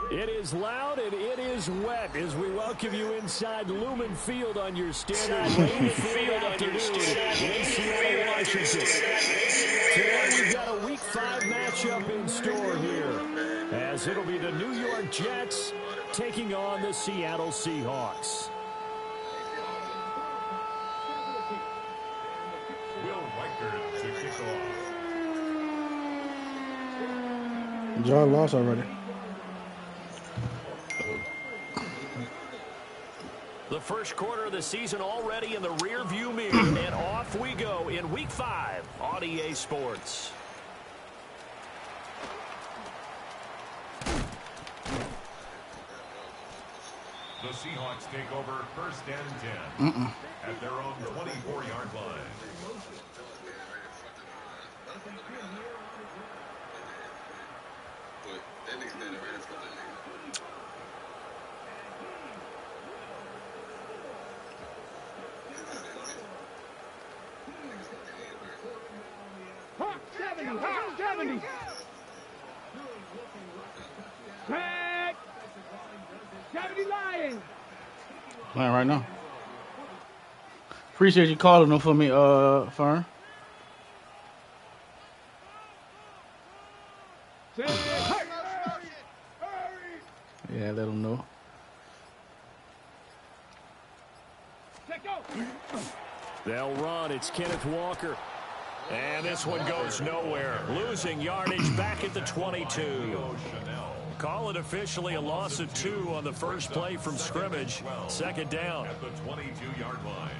It is loud and it is wet as we welcome you inside Lumen Field on your standard rain field afternoon in Seattle, Washington. Today we've got a Week 5 matchup in store here, as it'll be the New York Jets taking on the Seattle Seahawks. John lost already. The first quarter of the season already in the rear-view mirror, and off we go in Week 5 on EA Sports. The Seahawks take over first and 10 at their own 24-yard line. Hawk 70. Tag. 70 Lions. Playing right now. Appreciate you calling them for me, Fern. Yeah, let them know. They'll run. It's Kenneth Walker. And this one goes nowhere. Losing yardage back at the 22. Call it officially a loss of 2 on the first play from scrimmage. Second down. At the 22-yard line.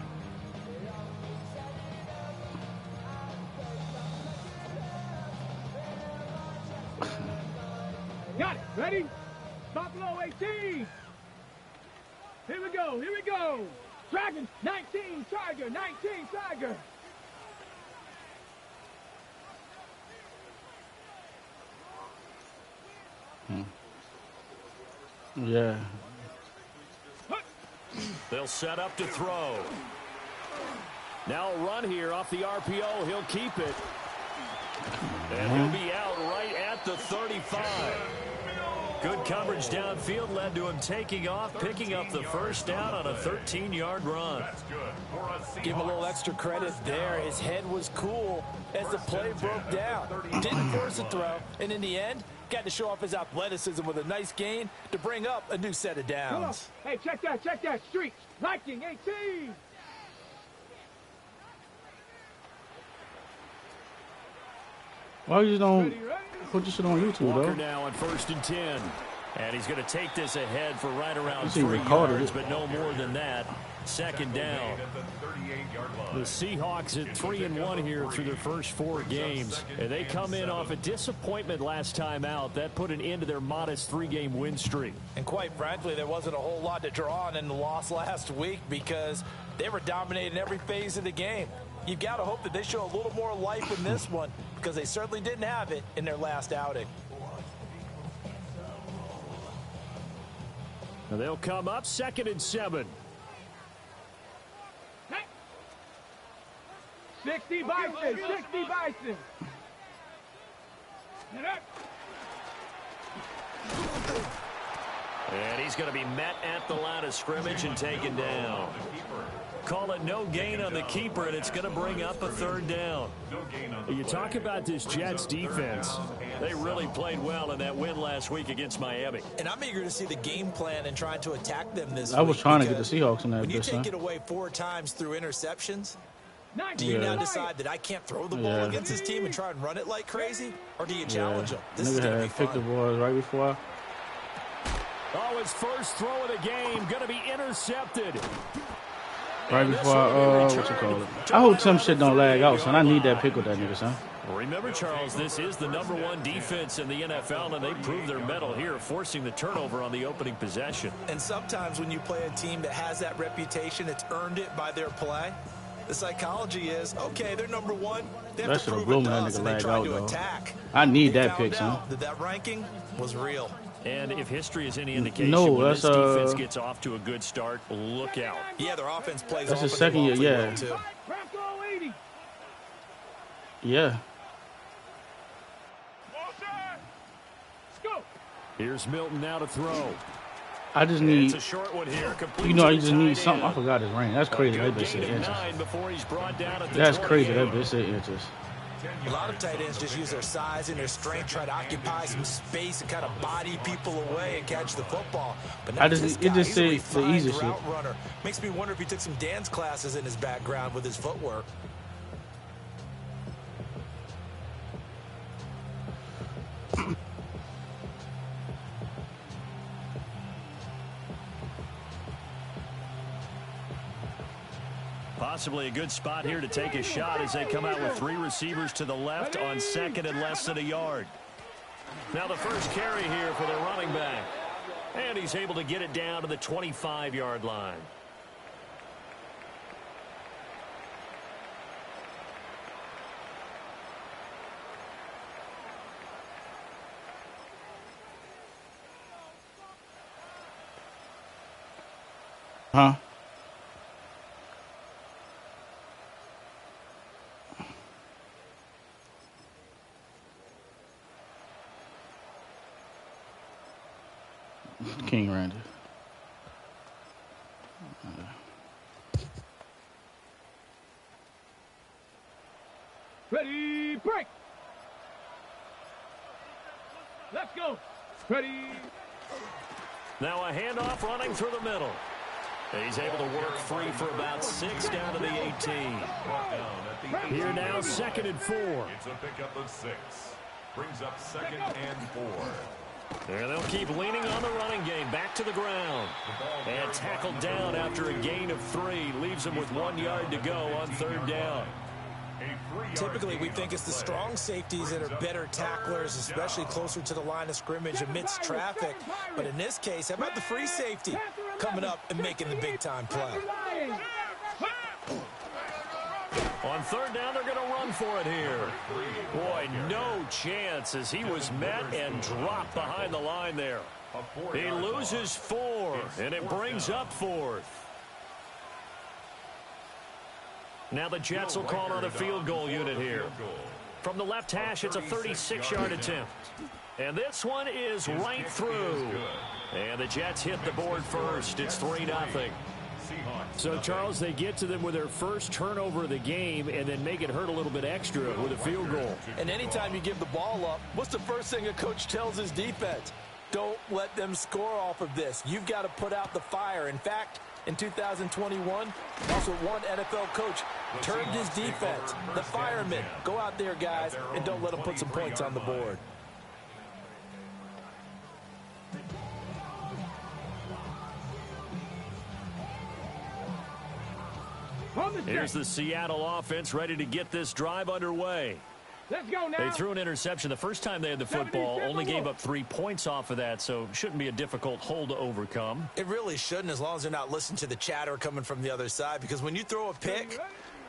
Got it. Ready? Buffalo 18. Here we go. Dragon 19, Tiger 19, Tiger. Yeah. They'll set up to throw. Now a run here off the RPO. He'll keep it. And he'll be out right at the 35. Good coverage downfield led to him taking off, picking up the first down on a 13-yard run. Give him a little extra credit there. His head was cool as the play broke down. Didn't force a throw, and in the end, got to show off his athleticism with a nice gain to bring up a new set of downs. Hey, check that streak. Viking 18. Why you don't put this shit on YouTube, Walker though? now on 1st and 10. And he's going to take this ahead for right around 3 recorded yards, but no more than that. Second down. The Seahawks at 3-1 here through their first 4 games. And they come in off a disappointment last time out. That put an end to their modest 3-game win streak. And quite frankly, there wasn't a whole lot to draw on in the loss last week because they were dominating every phase of the game. You've got to hope that they show a little more life in this one because they certainly didn't have it in their last outing. Now they'll come up 2nd and 7. 60 Bison. And he's going to be met at the line of scrimmage and taken down. Call it no gain on the keeper, and it's going to bring up a 3rd down. You talk about this Jets defense. They really played well in that win last week against Miami. And I'm eager to see the game plan and trying to attack them this week. I was trying to get the Seahawks in that. When you take it away 4 times through interceptions, Do you now decide that I can't throw the ball against this team and try and run it like crazy? Or do you challenge them? This is going to be fun. Picked the ball right before. Oh, his first throw of the game going to be intercepted. Right before, what you call it? I hope some shit don't lag out, son. I need that pick with that nigga, son. Remember, Charles, this is the #1 defense in the NFL, and they proved their mettle here, forcing the turnover on the opening possession. And sometimes when you play a team that has that reputation, it's earned it by their play. The psychology is, okay, they're #1. They have to prove it to us, and they try to attack. I need that pick, son. That ranking was real. And if history is any indication, when this defense gets off to a good start, look out. Yeah, their offense plays that's the second year, yeah. Let's go. Here's Milton now to throw. I just need, a short one here, you know, I just need something. I forgot his range. That's crazy. That bitch said inches. That's crazy. That bitch said inches. A lot of tight ends just use their size and their strength, try to occupy some space and kind of body people away and catch the football. But not this guy. It just He's a said the easy shit. route runner. Makes me wonder if he took some dance classes in his background with his footwork. Possibly a good spot here to take a shot as they come out with 3 receivers to the left on second and less than a yard. Now the first carry here for the running back. And he's able to get it down to the 25-yard line. Huh? King Randy. Ready, break. Let's go. Ready. Now a handoff running through the middle. He's able to work free for about 6 down to the 18. Here now, 2nd and 4. It's a pickup of 6. Brings up 2nd and 4. And they'll keep leaning on the running game. Back to the ground. And tackled down after a gain of 3. Leaves him with 1 yard to go on 3rd down. Typically, we think it's the strong safeties that are better tacklers, especially closer to the line of scrimmage amidst traffic. But in this case, how about the free safety coming up and making the big-time play? On 3rd down, they're going to run for it here. Boy, no chance as he was met and dropped behind the line there. He loses 4, and it brings up 4th. Now the Jets will call on a field goal unit here. From the left hash, it's a 36-yard attempt. And this one is right through. And the Jets hit the board first. It's 3-0. So, Charles, they get to them with their first turnover of the game and then make it hurt a little bit extra with a field goal. And anytime you give the ball up, what's the first thing a coach tells his defense? Don't let them score off of this. You've got to put out the fire. In fact, in 2021, also one NFL coach termed his defense the firemen. Go out there, guys, and don't let them put some points on the board. Here's the Seattle offense ready to get this drive underway. Let's go now. They threw an interception the first time they had the football, only gave up 3 points off of that, so shouldn't be a difficult hole to overcome. It really shouldn't, as long as they're not listening to the chatter coming from the other side, because when you throw a pick,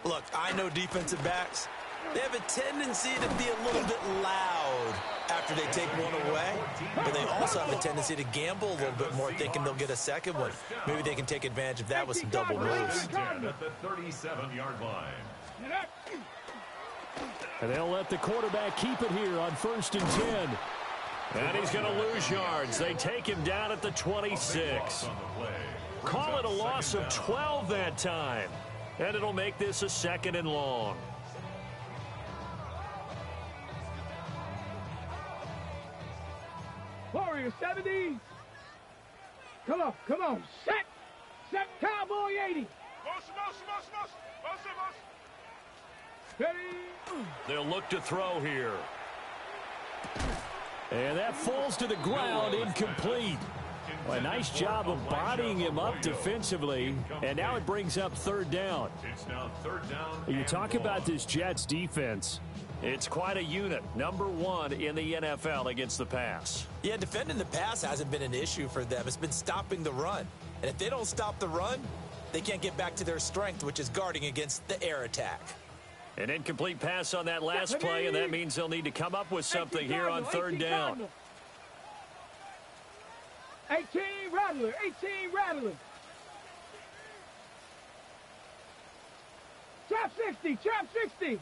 look, I know defensive backs, they have a tendency to be a little bit loud after they take one away, but they also have a tendency to gamble a little bit more, thinking they'll get a second one. Maybe they can take advantage of that with some double moves. At the 37-yard line. And they'll let the quarterback keep it here on 1st and 10. And he's going to lose yards. They take him down at the 26. Call it a loss of 12 that time. And it'll make this a 2nd and long. Warrior 70. Come on. Set, Cowboy 80. Ready? They'll look to throw here. And that falls to the ground, incomplete. Well, a nice job of bodying him up defensively, and now it brings up third down. It's now third down. You talk about this Jets defense. It's quite a unit, #1 in the NFL against the pass. Yeah, defending the pass hasn't been an issue for them. It's been stopping the run. And if they don't stop the run, they can't get back to their strength, which is guarding against the air attack. An incomplete pass on that last play, and that means they'll need to come up with something here on third down. 18 Rattler, 18 Rattler. Trap 60, trap 60.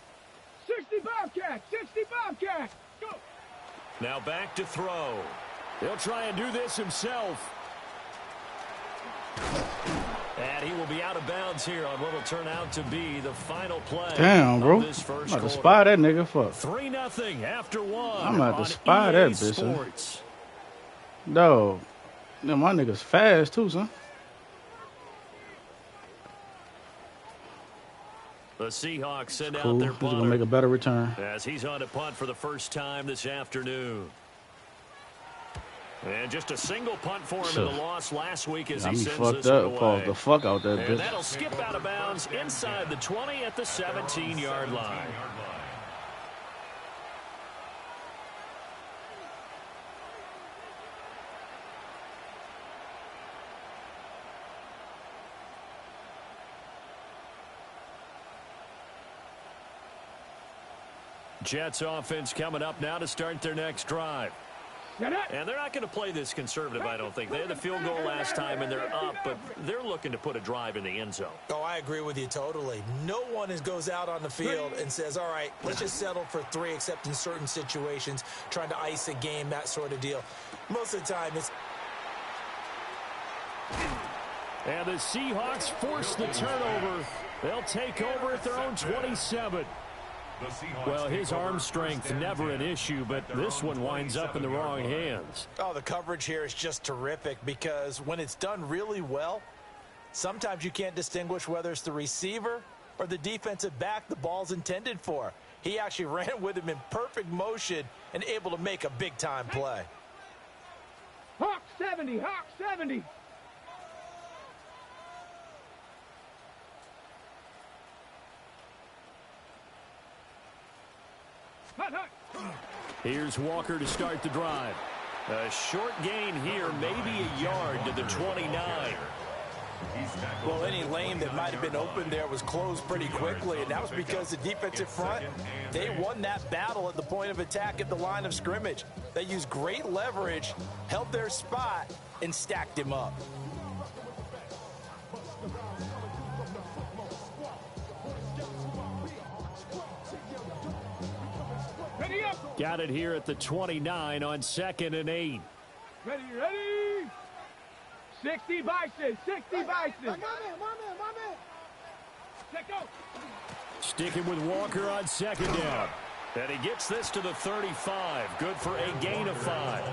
60 Bobcat, 60 Bobcat. Go. Now back to throw. He'll try and do this himself. And he will be out of bounds here on what will turn out to be the final play. Damn, bro. This first I'm about to quarter. spy that nigga for. 3-0 after one. I'm about to on spy EA that bitch, son. Sports. No. Yeah, my nigga's fast too, son. The Seahawks send Cool. out their He's gonna punter make a better return. as he's on to punt for the first time this afternoon. And just a single punt for him in the loss last week as Got he me sends fucked this one up. Pause away. the fuck out that And bitch. that'll skip out of bounds inside the 20 at the 17-yard line. Jets offense coming up now to start their next drive. And they're not going to play this conservative, I don't think. They had the field goal last time, and they're up, but they're looking to put a drive in the end zone. Oh, I agree with you totally. No one goes out on the field and says, all right, let's just settle for 3, except in certain situations, trying to ice a game, that sort of deal. Most of the time, it's... And the Seahawks force the turnover. They'll take over at their own 27. Well, his arm strength never an issue, but this one winds up in the wrong hands. Oh, the coverage here is just terrific because when it's done really well, sometimes you can't distinguish whether it's the receiver or the defensive back the ball's intended for. He actually ran with him in perfect motion and able to make a big-time play. Hawk 70, Hawk 70. Here's Walker to start the drive. A short gain here, maybe a yard to the 29. Well, any lane that might have been open there was closed pretty quickly, and that was because the defensive front, they won that battle at the point of attack at the line of scrimmage. They used great leverage, held their spot, and stacked him up. Ready up. Got it here at the 29 on 2nd and 8. Ready, ready. 60 Bison, 60 Bison. My man. Let go. Sticking with Walker on 2nd down. And he gets this to the 35. Good for a gain of 5.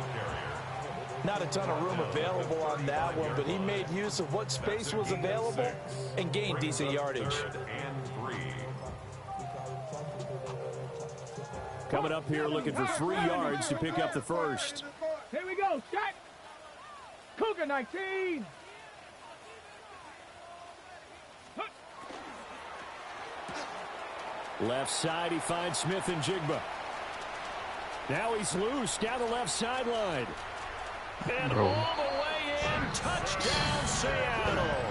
Not a ton of room available on that one, but he made use of what space was available and gained decent yardage. Coming up here looking for 3 yards to pick up the first. Here we go, shot. Cougar 19. Left side, he finds Smith and Jigba. Now he's loose down the left sideline. And all the way in, touchdown Seattle.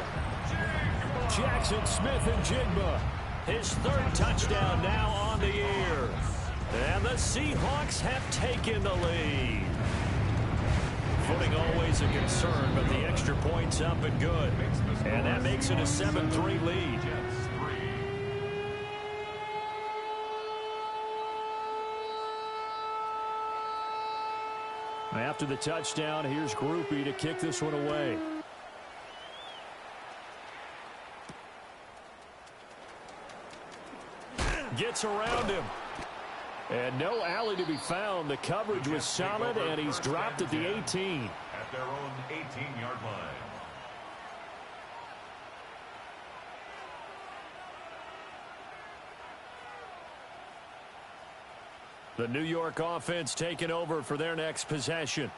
Jackson Smith and Jigba. His 3rd touchdown now on the year. And the Seahawks have taken the lead. Footing always a concern, but the extra point's up and good. And that makes it a 7-3 lead. After the touchdown, here's Groupie to kick this one away. Gets around him. And no alley to be found. The coverage was solid, and he's dropped at the 18. At their own 18-yard line. The New York offense taking over for their next possession.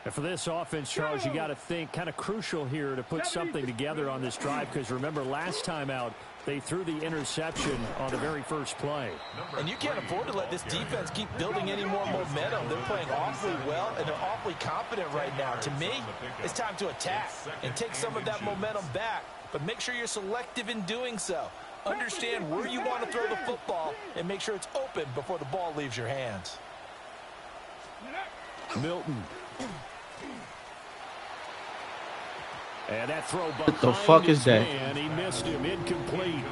And for this offense, Charles, you got to think kind of crucial here to put something together on this drive, because remember last time out they threw the interception on the very first play. And you can't afford to let this defense keep building any more momentum. They're playing awfully well, and they're awfully confident right now. To me, it's time to attack and take some of that momentum back, but make sure you're selective in doing so. Understand where you want to throw the football and make sure it's open before the ball leaves your hands. Milton. And that throw behind what the fuck is that? Man, he missed him, incomplete.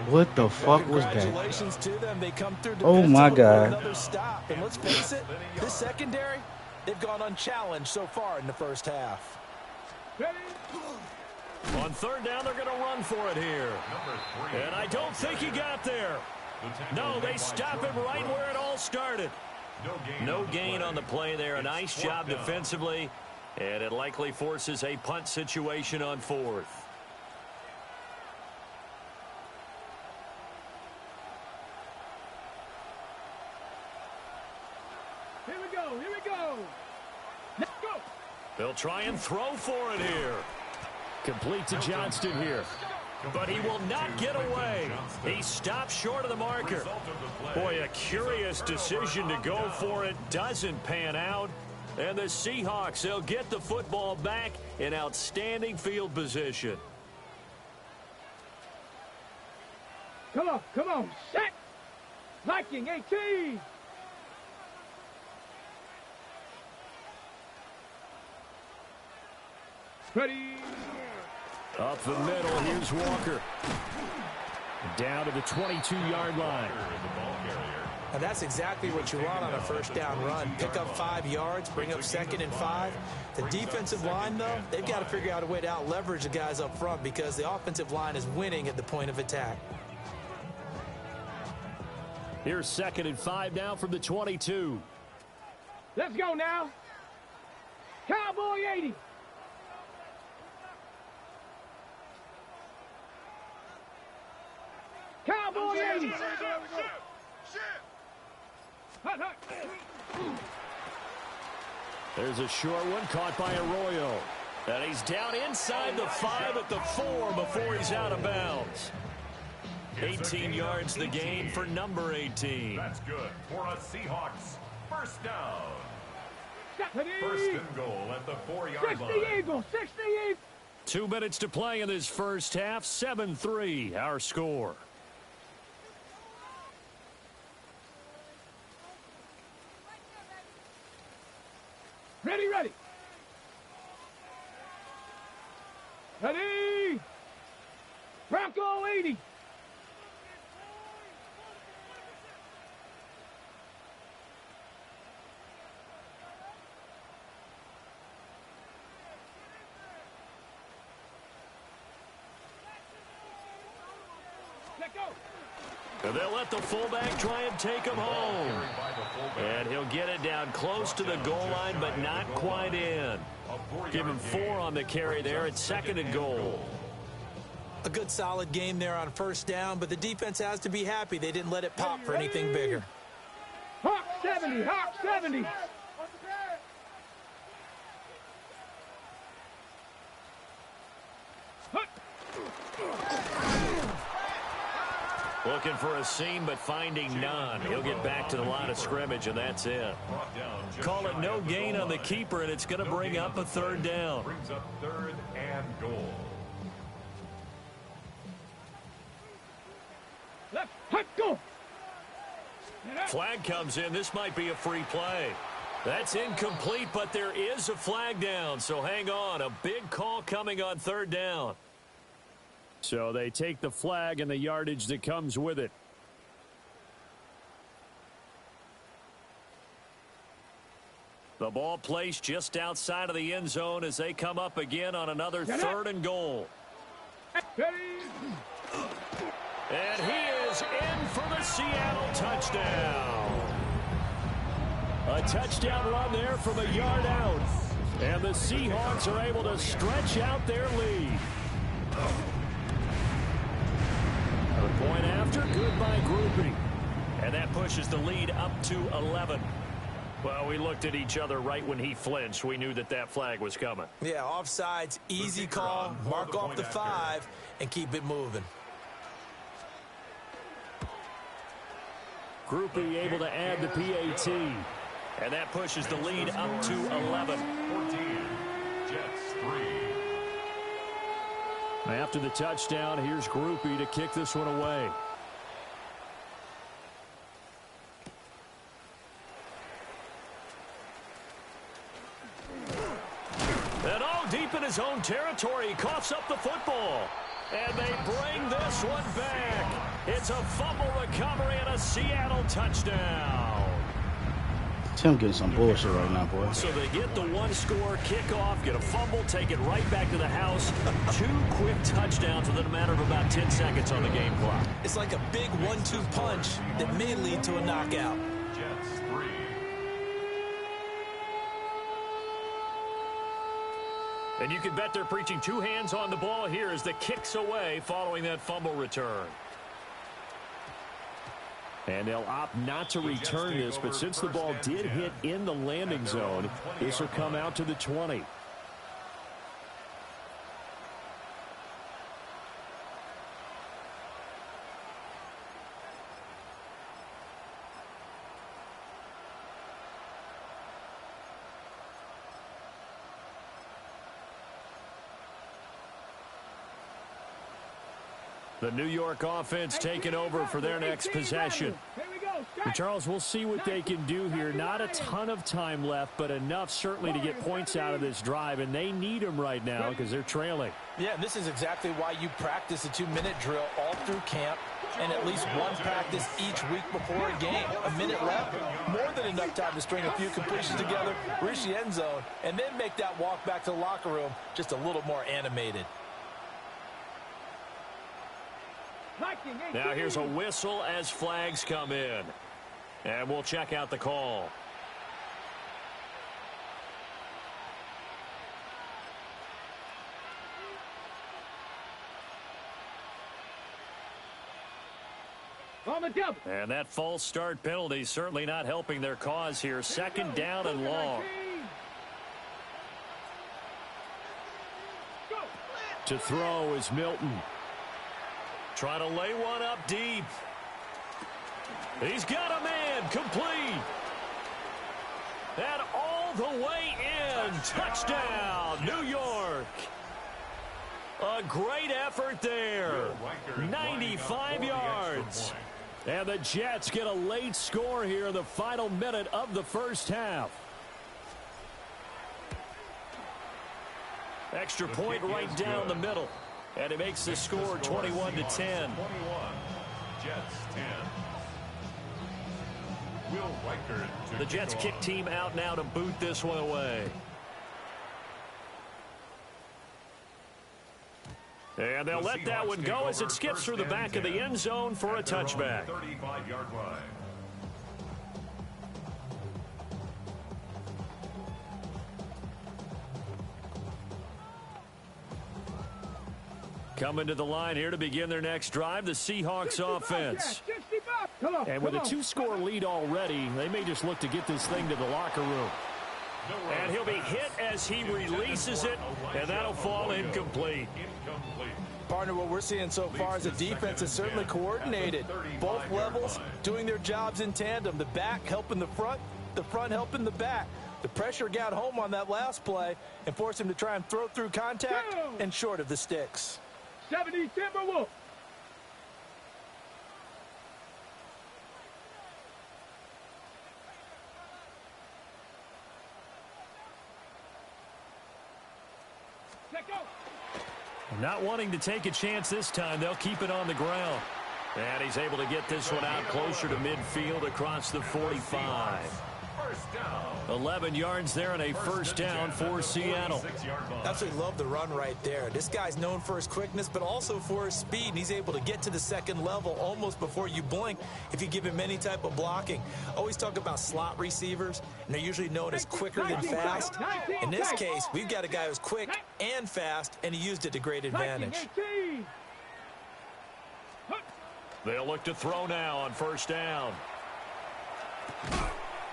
What the fuck was that? Congratulations to them. They come through Oh my God. another stop. And let's face it, this secondary, they've gone unchallenged so far in the first half. On third down, they're going to run for it here. And I don't think he got there. No, they stop him right where it all started. No gain on the play there. A nice job defensively. And it likely forces a punt situation on fourth. Here we go. Here we go. Let's go. They'll try and throw for it here. Complete to Johnston here. But he will not get away. He stops short of the marker. Boy, a curious decision to go for it. Doesn't pan out. And the Seahawks, they'll get the football back in outstanding field position. Come on. Come on. Set. Viking 18. Ready. Up the middle, here's Walker. Down to the 22-yard line. And that's exactly what you want on a first down run. Pick up 5 yards, bring up 2nd and 5. The defensive line, though, they've got to figure out a way to out-leverage the guys up front because the offensive line is winning at the point of attack. Here's 2nd and 5 now from the 22. Let's go now. Cowboy 80. Cowboy 80. Hut, hut. There's a short one caught by Arroyo. And he's down inside the 5 at the 4 before he's out of bounds. 18 yards the gain for number 18. That's good for a Seahawks first down. First and goal at the 4-yard line. 60 Eagles, 60 Eagles. 2 minutes to play in this first half. 7-3 our score. Ready, ready. Ready. Bronco 80. Let go. And they'll let the fullback try and take him home. And he'll get it down close to the goal line, but not quite in. Give him 4 on the carry there. It's 2nd and goal. A good solid game there on first down, but the defense has to be happy they didn't let it pop for anything bigger. Hawk 70, Hawk 70. Looking for a seam, but finding none. He'll get back to the line of scrimmage, and that's it. Call it no gain on the keeper, and it's going to bring up a 3rd down. Brings up 3rd and goal. Left, hut, go. Flag comes in. This might be a free play. That's incomplete, but there is a flag down, so hang on. A big call coming on 3rd down. So they take the flag and the yardage that comes with it. The ball placed just outside of the end zone as they come up again on another 3rd and goal. And he is in for the Seattle touchdown. A touchdown run there from a yard out. And the Seahawks are able to stretch out their lead. The point after, good by grouping. And that pushes the lead up to 11. Well, we looked at each other right when he flinched. We knew that that flag was coming. Yeah, offsides, easy call. Mark off the 5 and keep it moving. Groupie able to add the PAT. And that pushes the lead up to 11. 14, Jets 3. After the touchdown, here's Groupie to kick this one away. And all deep in his own territory, he coughs up the football. And they bring this one back. It's a fumble recovery and a Seattle touchdown. Tim getting some bullshit right now, boy. So they get the one-score kickoff, get a fumble, take it right back to the house. 2 quick touchdowns within a matter of about 10 seconds on the game clock. It's like a big 1-2 punch that may lead to a knockout. Jets 3. And you can bet they're preaching 2 hands on the ball here as the kicks away following that fumble return. And they'll opt not to return this, but since the ball did hit in the landing zone, this will come out to the 20. The New York offense taking over for their next possession. And Charles, we'll see what they can do here. Not a ton of time left, but enough certainly to get points out of this drive, and they need them right now because they're trailing. Yeah, and this is exactly why you practice a 2-minute drill all through camp and at least one practice each week before a game. A minute left, more than enough time to string a few completions together, reach the end zone, and then make that walk back to the locker room just a little more animated. Now here's a whistle as flags come in. And we'll check out the call. And that false start penalty certainly not helping their cause here. 2nd down and long. To throw is Milton. Trying to lay one up deep. He's got a man, complete. And all the way in. Touchdown, New York. A great effort there. 95 yards. And the Jets get a late score here in the final minute of the first half. Extra point right down the middle. And it makes the score 21-10. 21, Jets 10. Will Riker The Jets kick team out now to boot this one away. And they'll let that one go as it skips through the back of the end zone for a touchback. 35-yard line. Coming to the line here to begin their next drive, the Seahawks offense. And with a 2-score lead already, they may just look to get this thing to the locker room. And he'll be hit as he releases it, and that'll fall incomplete. Partner, what we're seeing so far is the defense is certainly coordinated. Both levels doing their jobs in tandem. The back helping the front helping the back. The pressure got home on that last play and forced him to try and throw through contact and short of the sticks. 70 Timberwolves. Not wanting to take a chance this time, they'll keep it on the ground. And he's able to get this one out closer to midfield across the 45. 11 yards there and a first down for Seattle. Absolutely love the run right there. This guy's known for his quickness, but also for his speed, and he's able to get to the second level almost before you blink if you give him any type of blocking. Always talk about slot receivers, and they're usually known as quicker than fast. In this case, we've got a guy who's quick and fast, and he used it to great advantage. They'll look to throw now on first down.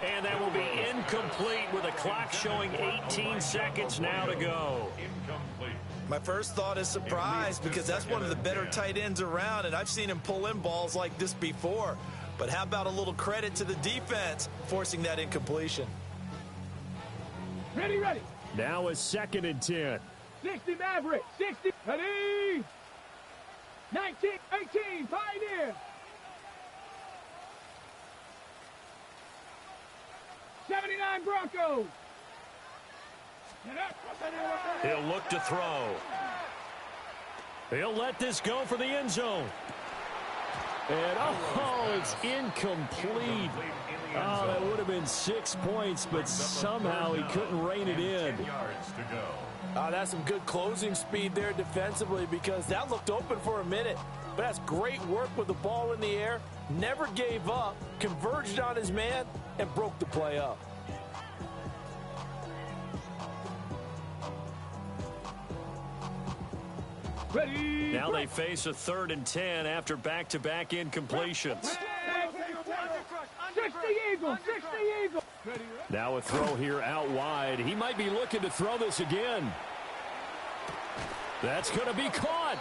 And that will be incomplete with a clock showing 18 seconds now to go. Incomplete. My first thought is surprise because that's one of the better tight ends around, and I've seen him pull in balls like this before. But how about a little credit to the defense forcing that incompletion? Ready, ready. Now a 2nd and 10. 60 Maverick. 60. Ready. 19, 18, Pioneer. 79 Broncos. He'll look to throw. He'll let this go for the end zone. And, oh, it's incomplete. Oh, that would have been 6 points, but somehow he couldn't rein it in. That's some good closing speed there defensively because that looked open for a minute. But that's great work with the ball in the air. Never gave up, converged on his man, and broke the play up. Ready. Now they face a 3rd and 10 after back-to-back incompletions. 60 Eagles. 60 Eagles. Now a throw here out wide. He might be looking to throw this again. That's going to be caught.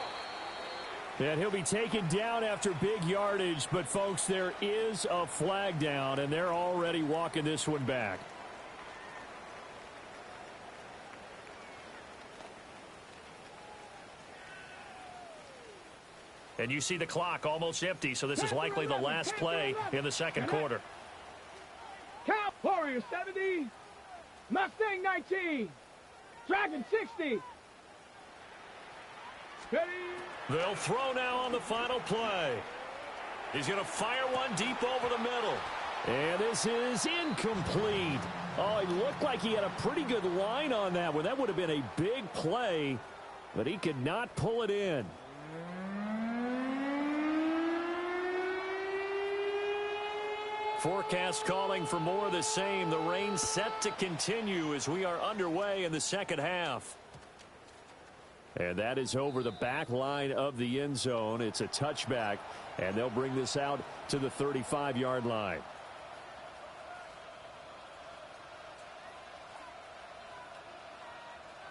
And he'll be taken down after big yardage. But, folks, there is a flag down, and they're already walking this one back. And you see the clock almost empty, so this is likely the last play in the second quarter. Cow Warriors 70. Mustang 19. Dragon 60. Ready. They'll throw now on the final play. He's going to fire one deep over the middle. And this is incomplete. Oh, it looked like he had a pretty good line on that one. That would have been a big play, but he could not pull it in. Forecast calling for more of the same. The rain set to continue as we are underway in the second half. And that is over the back line of the end zone. It's a touchback, and they'll bring this out to the 35-yard line.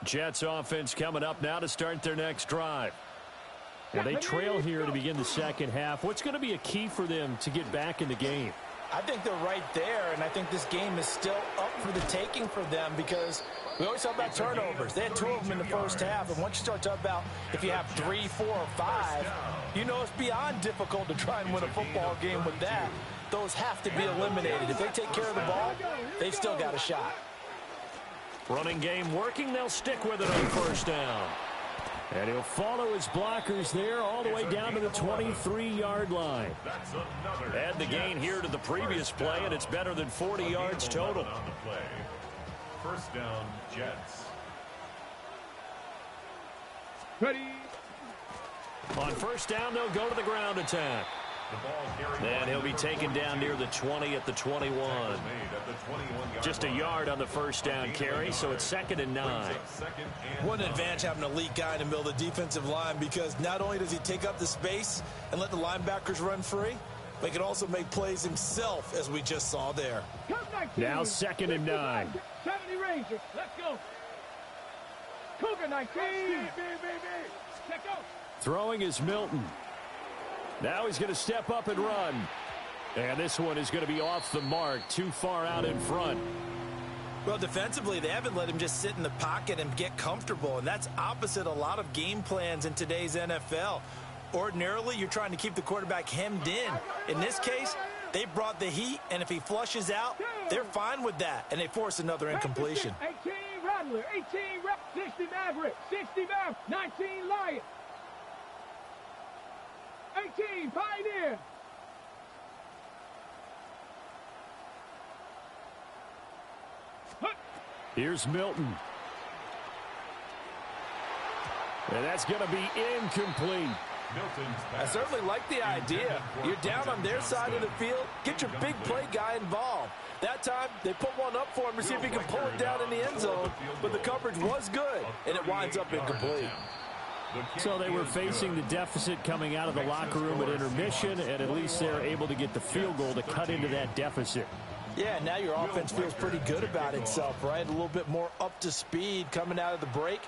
Jets offense coming up now to start their next drive. And they trail here to begin the second half. What's going to be a key for them to get back in the game? I think they're right there, and I think this game is still up for the taking for them because we always talk about turnovers. They had 2 of them in the first half, and once you start talking about if you have 3, 4, or 5, you know it's beyond difficult to try and win a football game with that. Those have to be eliminated. If they take care of the ball, they've still got a shot. Running game working. They'll stick with it on first down. And he'll follow his blockers there all the way down to the 23-yard line. Add the gain here to the previous play, and it's better than 40 yards total. First down, Jets. Ready. On first down, they'll go to the ground attack. And he'll be taken down near the 20 at the 21. Just a yard on the first down carry, so it's 2nd and 9. What an advantage having an elite guy in the middle of the defensive line because not only does he take up the space and let the linebackers run free, but he can also make plays himself, as we just saw there. Now 2nd and 9. 70 Rangers. Let's go. Cougar 19. Check out. Throwing is Milton. Now he's going to step up and run. And this one is going to be off the mark, too far out in front. Well, defensively, they haven't let him just sit in the pocket and get comfortable, and that's opposite a lot of game plans in today's NFL. Ordinarily, you're trying to keep the quarterback hemmed in. In this case, they brought the heat, and if he flushes out, they're fine with that, and they force another incompletion. 18 Rattler, 60 Maverick, 60 Maverick, 19 Lion. 18, Pioneer. Here's Milton. And that's going to be incomplete. I certainly like the idea. You're down on their side of the field. Get your big play guy involved. That time, they put one up for him to see if he can pull it down in the end zone. But the coverage was good, and it winds up incomplete. So they were facing the deficit coming out of the locker room at intermission, and at least they're able to get the field goal to cut into that deficit. Yeah, now your offense feels pretty good about itself, right? A little bit more up to speed coming out of the break.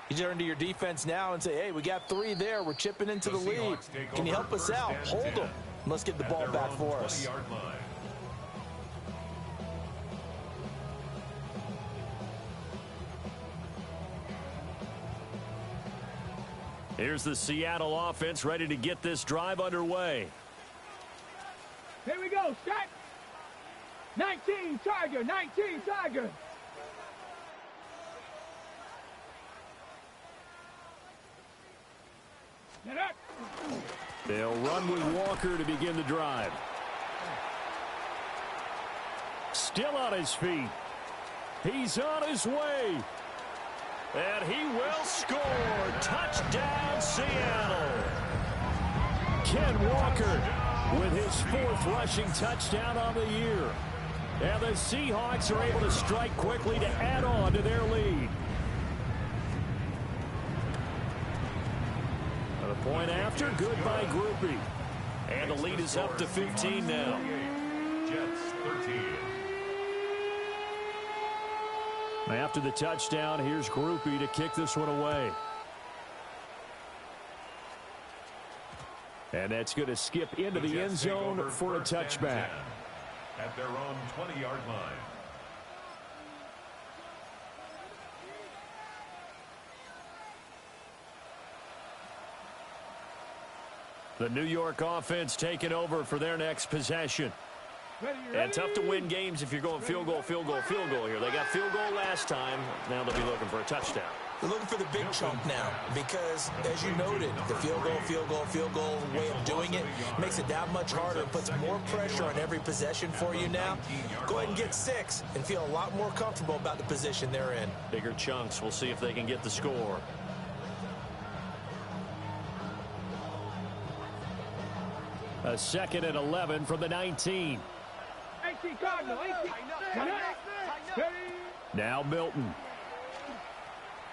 You turn to your defense now and say, hey, we got 3 there. We're chipping into the lead. Can you help us out? Hold them. Let's get the ball back for us. Here's the Seattle offense ready to get this drive underway. Here we go, set. 19 Tiger, 19 Tiger. They'll run with Walker to begin the drive. Still on his feet. He's on his way. And he will score. Touchdown, Seattle. Ken Walker with his 4th rushing touchdown on the year. And the Seahawks are able to strike quickly to add on to their lead. A point after, good by Groupie. And the lead is up to 15 now. Jets 13. After the touchdown, here's Groupie to kick this one away. And that's going to skip into the end zone for a touchback. At their own 20-yard line. The New York offense taking over for their next possession. And tough to win games if you're going field goal, field goal, field goal here. They got field goal last time. Now they'll be looking for a touchdown. They're looking for the big chunk now because, as you noted, the field goal way of doing it makes it that much harder and puts more pressure on every possession for you now. Go ahead and get 6 and feel a lot more comfortable about the position they're in. Bigger chunks. We'll see if they can get the score. A 2nd and 11 from the 19. 18 Cardinal, 18. Now Milton.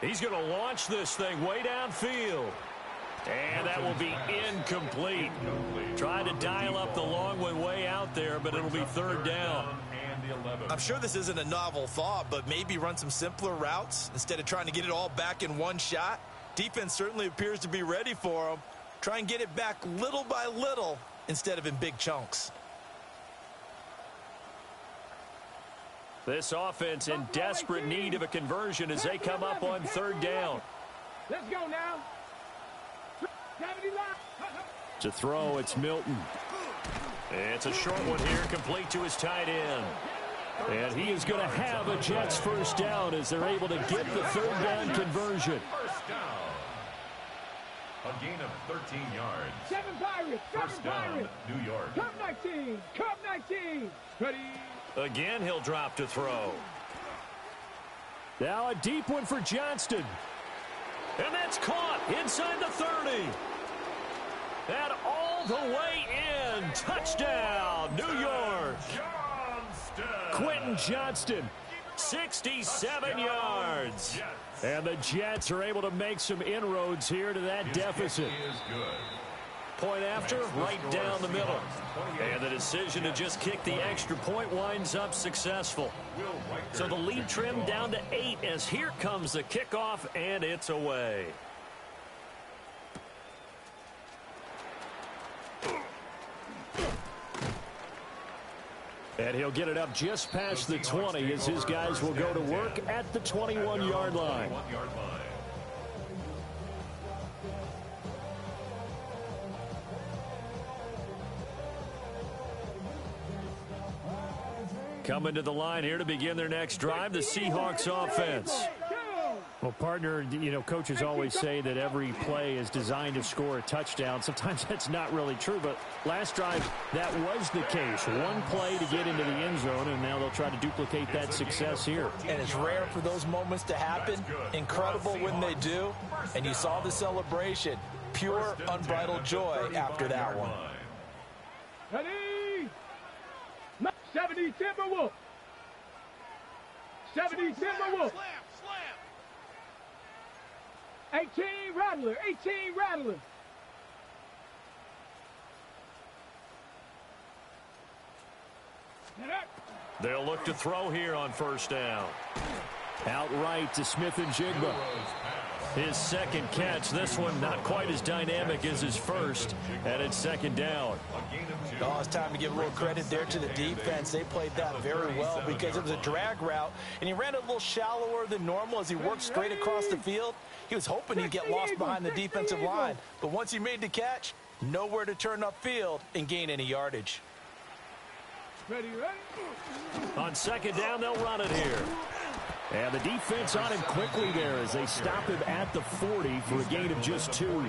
He's going to launch this thing way downfield. And that will be incomplete. Trying to dial up the long one way out there, but it'll be 3rd down. I'm sure this isn't a novel thought, but maybe run some simpler routes instead of trying to get it all back in one shot. Defense certainly appears to be ready for them. Try and get it back little by little instead of in big chunks. This offense in desperate need of a conversion as they come up on 3rd down. Let's go now. To throw, it's Milton. It's a short one here, complete to his tight end. And he is going to have a Jets 1st down as they're able to get the 3rd down conversion. First down. A gain of 13 yards. 7 Pirates, 7 First down, Pirates. New York. Cup 19, Cup 19. Ready. Again, he'll drop to throw. Now a deep one for Johnston. And that's caught inside the 30. And all the way in. Touchdown, New York. Quentin Johnston, 67 yards. And the Jets are able to make some inroads here to that deficit. Point after, right down the middle. And the decision to just kick the extra point winds up successful. So the lead trimmed down to 8 as here comes the kickoff, and it's away. And he'll get it up just past the 20 as his guys will go to work at the 21-yard line. Coming to the line here to begin their next drive, the Seahawks offense. Well, partner, coaches always say that every play is designed to score a touchdown. Sometimes that's not really true, but last drive, that was the case. One play to get into the end zone, and now they'll try to duplicate that success here. And it's rare for those moments to happen. Incredible when they do. And you saw the celebration. Pure, unbridled joy after that one. Ready. 70 Timberwolf. 70 Timberwolf. 18 Rattler. 18 Rattler. They'll look to throw here on first down. Outright to Smith and Jigba. His second catch. This one not quite as dynamic as his first, and it's second down. Oh, it's time to give a little credit there to the defense. They played that very well because it was a drag route, and he ran a little shallower than normal as he worked straight across the field. He was hoping he'd get lost behind the defensive line, but once he made the catch, nowhere to turn upfield and gain any yardage. Ready, ready. On second down, they'll run it here. And the defense on him quickly there as they stop him at the 40 for a gain of just 2.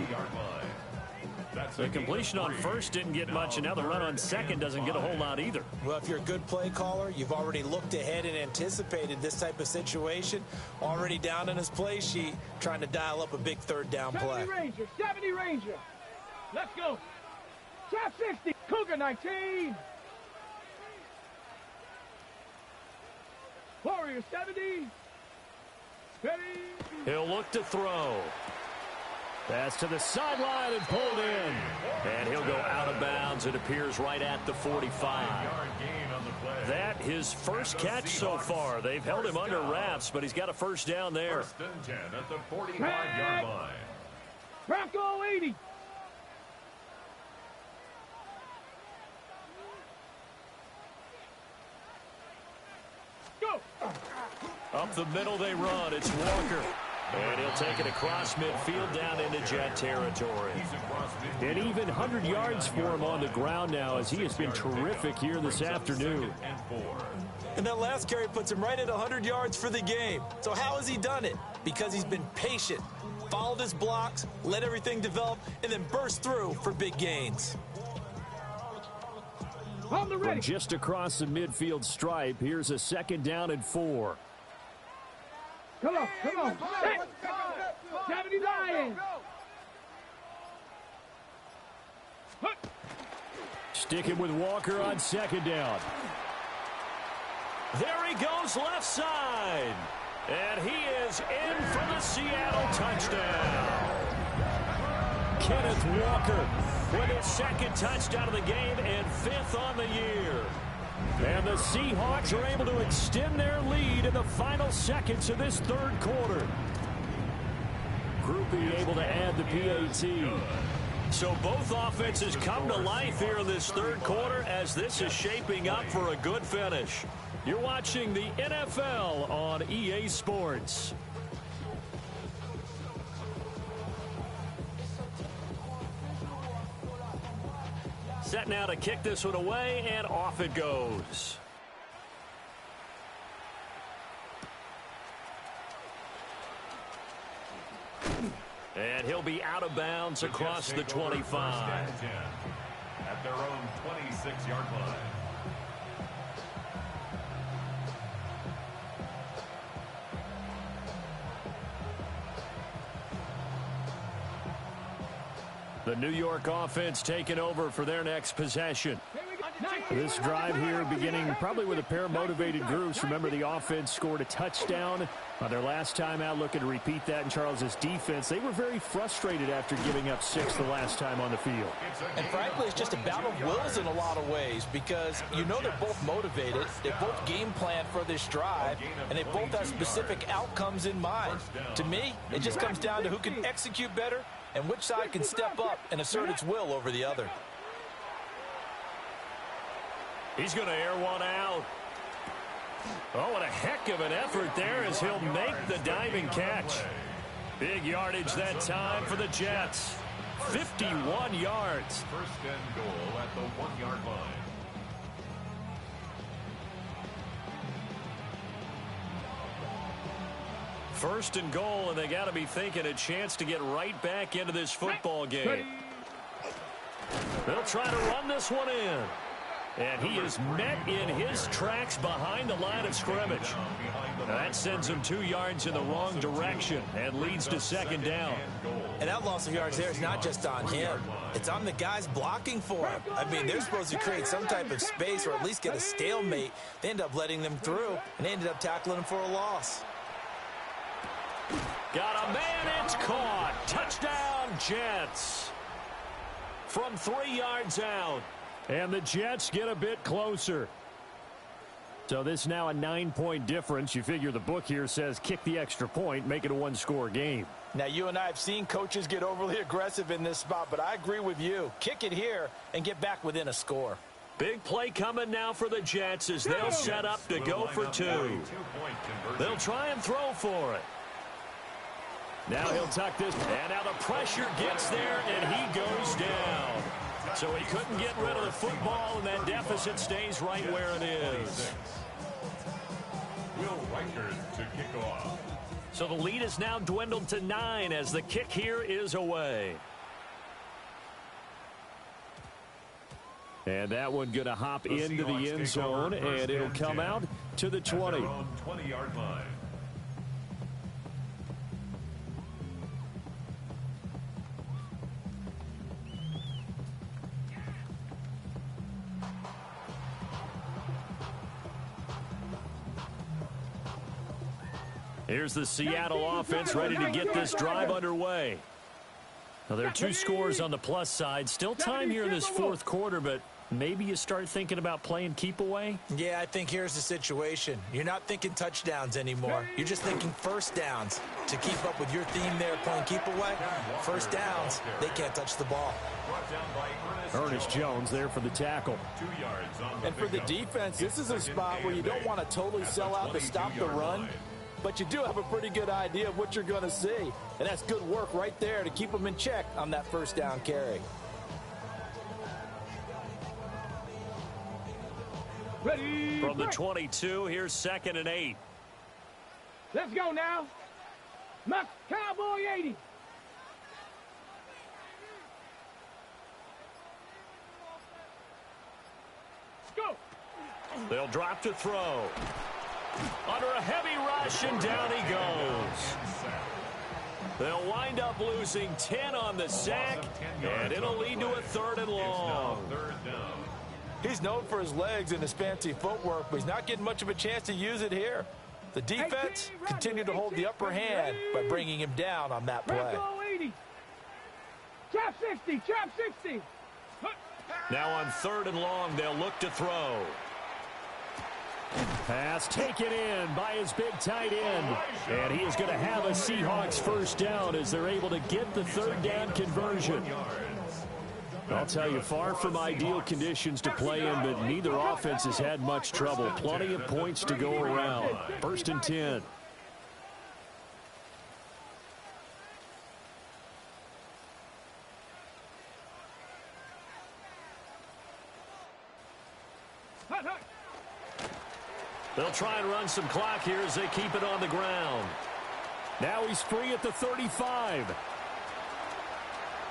The completion on first didn't get much, and now the run on second doesn't get a whole lot either. Well, if you're a good play caller, you've already looked ahead and anticipated this type of situation. Already down in his play sheet, trying to dial up a big third down play. 70 Ranger. Let's go. Trap 60, Cougar 19. Warrior 70. Ready. He'll look to throw. Pass to the sideline and pulled in. And he'll go out of bounds. It appears right at the 45. That his first catch so far. They've held him under wraps, but he's got a first down there. First and 10 at the 45-yard line. Bronco 80. Go. Up the middle they run. It's Walker. And he'll take it across midfield down into Jet territory. An even 100 yards for him on the ground now as he has been terrific here this afternoon. And that last carry puts him right at 100 yards for the game. So how has he done it? Because he's been patient, followed his blocks, let everything develop, and then burst through for big gains. From just across the midfield stripe, here's a second down and 4. Come on, come on. Hey. 79. Sticking with Walker on second down. There he goes left side. And he is in for the Seattle touchdown. Kenneth Walker with his second touchdown of the game and 5th on the year. And the Seahawks are able to extend their lead in the final seconds of this third quarter. Groupie able to add the PAT. So both offenses come to life here in this third quarter as this is shaping up for a good finish. You're watching the NFL on EA Sports. Set now to kick this one away, and off it goes. And he'll be out of bounds across the 25. At their own 26-yard line. The New York offense taking over for their next possession. This drive here beginning probably with a pair of motivated groups. Remember, the offense scored a touchdown on their last time out. Looking to repeat that in Charles's defense. They were very frustrated after giving up 6 the last time on the field. And frankly, it's just a battle of wills in a lot of ways because you know they're both motivated. They both game plan for this drive, and they both have specific outcomes in mind. To me, it just comes down to who can execute better and which side can step up and assert its will over the other. He's going to air one out. Oh, what a heck of an effort there as he'll make the diving catch. Big yardage that time for the Jets. 51 yards. First and goal at the 1-yard line. First and goal, and they got to be thinking a chance to get right back into this football game. They'll try to run this one in. And he is met in his tracks behind the line of scrimmage. Now that sends him 2 yards in the wrong direction and leads to second down. And that loss of yards there is not just on him. It's on the guys blocking for him. I mean, they're supposed to create some type of space or at least get a stalemate. They end up letting them through, and they ended up tackling him for a loss. Got a man, it's caught. Touchdown, Jets. From 3 yards out. And the Jets get a bit closer. So this is now a 9-point difference. You figure the book here says kick the extra point, make it a one-score game. Now, you and I have seen coaches get overly aggressive in this spot, but I agree with you. Kick it here and get back within a score. Big play coming now for the Jets as they'll set up to go for two. They'll try and throw for it. Now he'll tuck this, and now the pressure gets there, and he goes down. So he couldn't get rid of the football, and that deficit stays right where it is. Will Reichert to kick off. So the lead is now dwindled to 9 as the kick here is away. And that one going to hop into the end zone, and it'll come out to the 20. 20-yard line. Here's the Seattle offense ready to get this drive underway. Now, there are 2 scores on the plus side. Still time here in this fourth quarter, but maybe you start thinking about playing keep away? Yeah, I think here's the situation. You're not thinking touchdowns anymore. You're just thinking first downs. To keep up with your theme there, playing keep away, first downs, they can't touch the ball. Ernest Jones there for the tackle. 2 yards on the And for the defense, this is a spot where you don't want to totally sell out to stop the run, but you do have a pretty good idea of what you're going to see. And that's good work right there to keep them in check on that first down carry. Ready. From the 22, here's 2nd and 8. Let's go now. Knock Cowboy 80. Go. They'll drop to throw. Under a heavy rush, and down he goes. They'll wind up losing 10 on the sack, and it'll lead to a 3rd and long. He's known for his legs and his fancy footwork, but he's not getting much of a chance to use it here. The defense continued to hold the upper hand by bringing him down on that play. 80. Trap 60, trap 60. Now on 3rd and long, they'll look to throw. Pass taken in by his big tight end. And he is going to have a Seahawks first down as they're able to get the 3rd down conversion. I'll tell you, far from ideal conditions to play in, but neither offense has had much trouble. Plenty of points to go around. 1st and 10. They'll try and run some clock here as they keep it on the ground. Now he's free at the 35.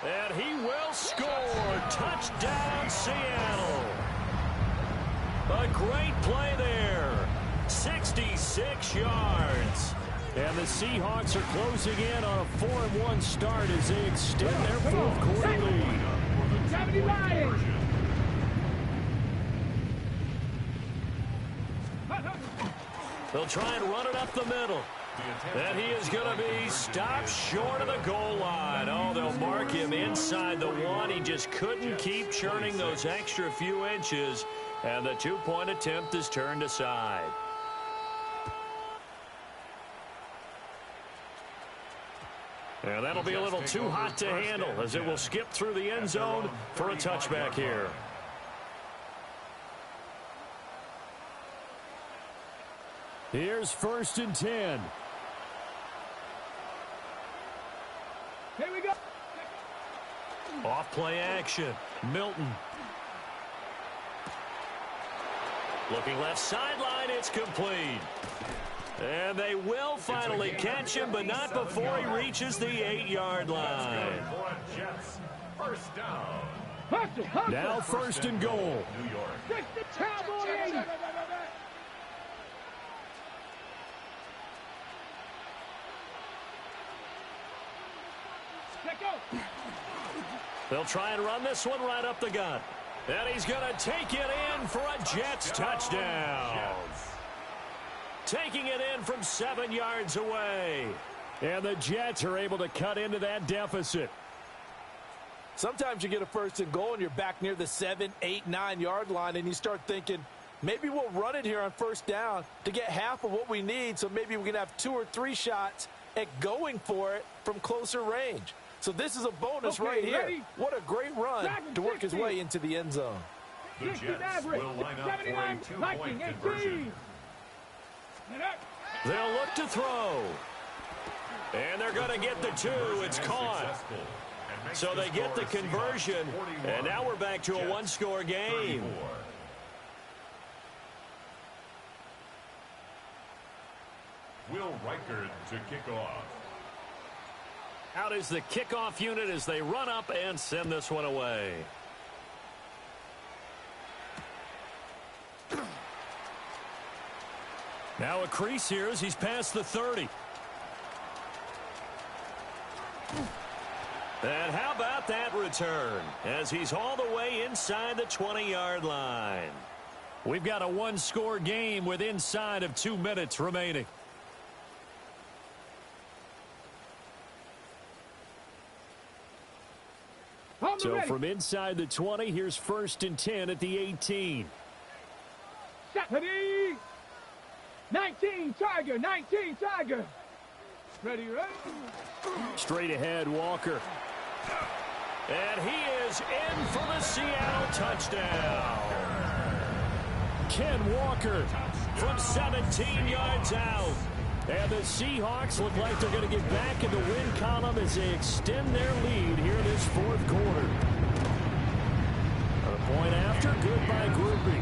And he will score. Touchdown, Seattle. A great play there. 66 yards. And the Seahawks are closing in on a 4-1 start as they extend their fourth quarter lead. 79. They'll try and run it up the middle. And he is going to be stopped short of the goal line. Oh, they'll mark him inside the 1. He just couldn't keep churning those extra few inches. And the 2-point attempt is turned aside. And that'll be a little too hot to handle as it will skip through the end zone for a touchback here. Here's 1st and 10. Here we go. Off play action. Milton. Looking left sideline. It's complete. And they will finally catch him, but not before he reaches the 8-yard line. First down. Now 1st and goal. New York. Cowboy 80. They'll try and run this one right up the gut. And he's going to take it in for a Jets touchdown. Taking it in from 7 yards away. And the Jets are able to cut into that deficit. Sometimes you get a 1st and goal and you're back near the 7, 8, 9 yard line and you start thinking, Maybe we'll run it here on first down to get half of what we need, so maybe we can have 2 or 3 shots at going for it from closer range. So this is a bonus right here. Ready? What a great run to work his way into the end zone. The Jets will line up for a 2-point conversion. They'll look to throw. And they're going to get the 2. It's caught. So they get the conversion, and now we're back to a one-score game. Will Reichard to kick off. Out is the kickoff unit as they run up and send this one away. Now a crease here as he's past the 30. And how about that return as he's all the way inside the 20-yard line. We've got a one-score game with inside of 2 minutes remaining. So from inside the 20, here's 1st and 10 at the 18. Ready? 19 Tiger, 19 Tiger. Ready, ready. Straight ahead, Walker. And he is in for the Seattle touchdown. Ken Walker from 17 yards out. And the Seahawks look like they're going to get back in the win column as they extend their lead here in this 4th quarter. A point after, good by Groupie.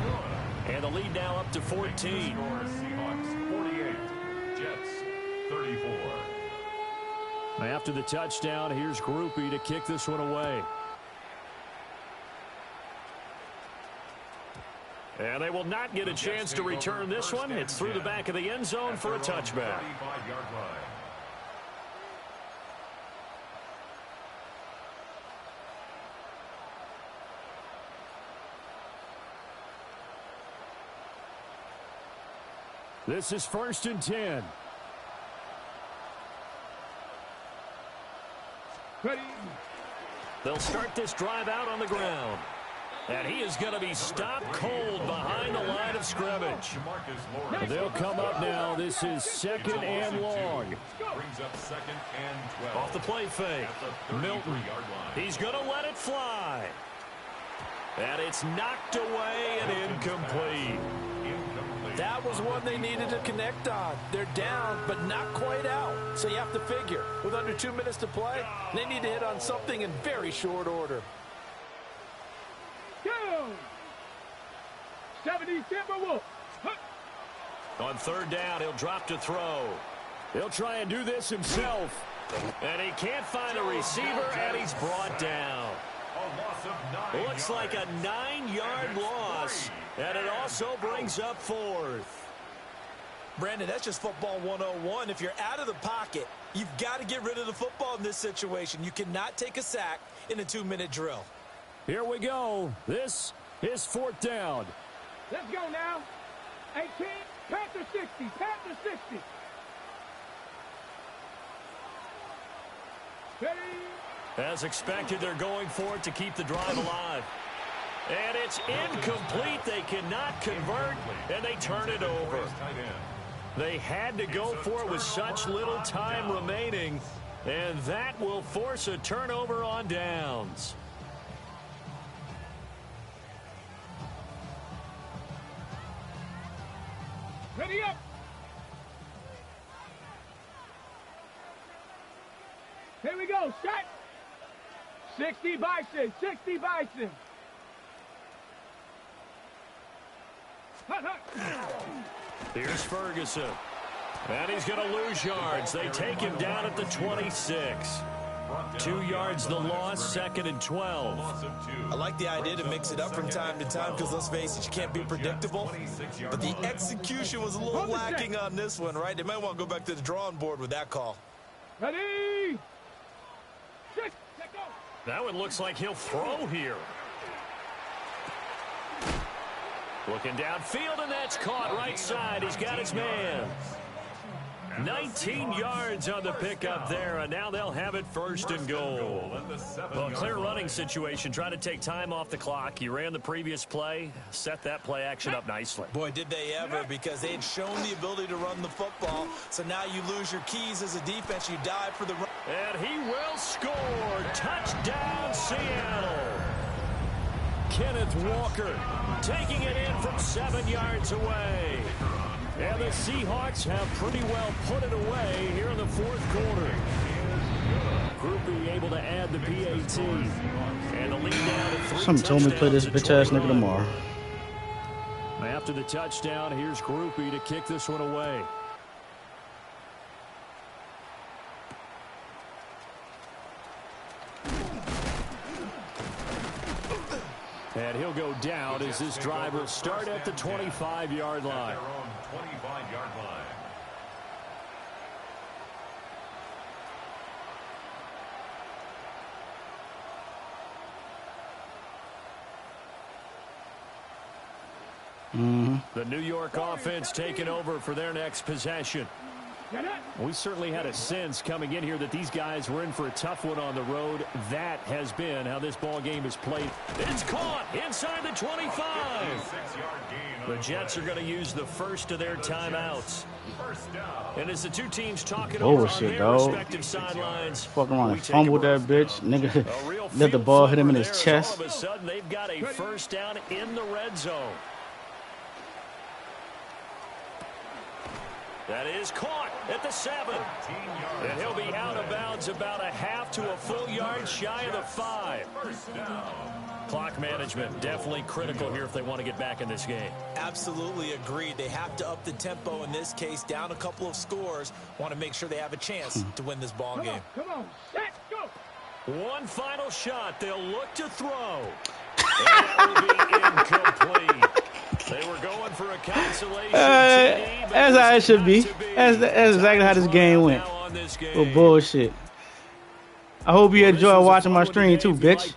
And the lead now up to 14. Seahawks 48, Jets 34. After the touchdown, here's Groupie to kick this one away. And they will not get a chance to return this one. It's through the back of the end zone for a touchback. This is 1st and 10. Ready. They'll start this drive out on the ground. And he is going to be stopped cold behind the line of scrimmage. They'll come up now. This is 2nd and long. Brings up 2nd and 12. Off the play fake. Milton. He's going to let it fly. And it's knocked away and incomplete. That was one they needed to connect on. They're down, but not quite out. So you have to figure, with under 2 minutes to play, they need to hit on something in very short order. Go! 70 Timberwolves. On 3rd down, he'll drop to throw. He'll try and do this himself. And he can't find a receiver, and he's brought down. Looks like a 9-yard loss. And it also brings up 4th. Brandon, that's just football 101. If you're out of the pocket, you've got to get rid of the football in this situation. You cannot take a sack in a 2-minute drill. Here we go. This is 4th down. Let's go now. 18, Panther 60, Panther 60. Ready? As expected, they're going for it to keep the drive alive. And it's incomplete. They cannot convert, and they turn it over. They had to go for it with such little time remaining, and that will force a turnover on downs. Ready up. Here we go. Set. 60 Bison. 60 Bison. Here's Ferguson. And he's going to lose yards. They take him down at the 26. 2 yards the loss, 2nd and 12. I like the idea to mix it up from time to time because, let's face it, you can't be predictable. But the execution was a little lacking on this one, right? They might want to go back to the drawing board with that call. Ready? That one looks like he'll throw here. Looking downfield, and that's caught right side. He's got his man. 19 yards on the pickup there, and now they'll have it first and goal. Well, clear running situation. Try to take time off the clock. You ran the previous play, set that play action up nicely. Boy, did they ever, because they had shown the ability to run the football. So now you lose your keys as a defense. You dive for the run. And he will score. Touchdown, Seattle. Kenneth Walker taking it in from 7 yards away. And the Seahawks have pretty well put it away here in the fourth quarter. Groupie able to add the PAT. And the lead down to 3 Something told me to play this bitch-ass nigga tomorrow. After the touchdown, here's Groupie to kick this one away. And he'll go down as this drive will start at the 25-yard line. The New York offense taking over for their next possession. We certainly had a sense coming in here that these guys were in for a tough one on the road. That has been how this ball game is played. It's caught inside the 25. The Jets are going to use the first of their timeouts. And as the two teams talking over on their respective sidelines, fucking around and fumbled that bitch. Nigga let the ball hit him in his chest. All of a sudden, they've got a first down in the red zone. That is caught at the 7. And he'll be out of bounds about a half to a full yard shy of the 5. Clock management definitely critical here if they want to get back in this game. Absolutely agreed. They have to up the tempo in this case, down a couple of scores. Want to make sure they have a chance to win this ball game. Come on, set, go. One final shot. They'll look to throw. And that will be incomplete. They were going for a consolation TD, as I should be. That's exactly how this game went. Oh, bullshit. I hope you enjoy watching my stream too, bitch.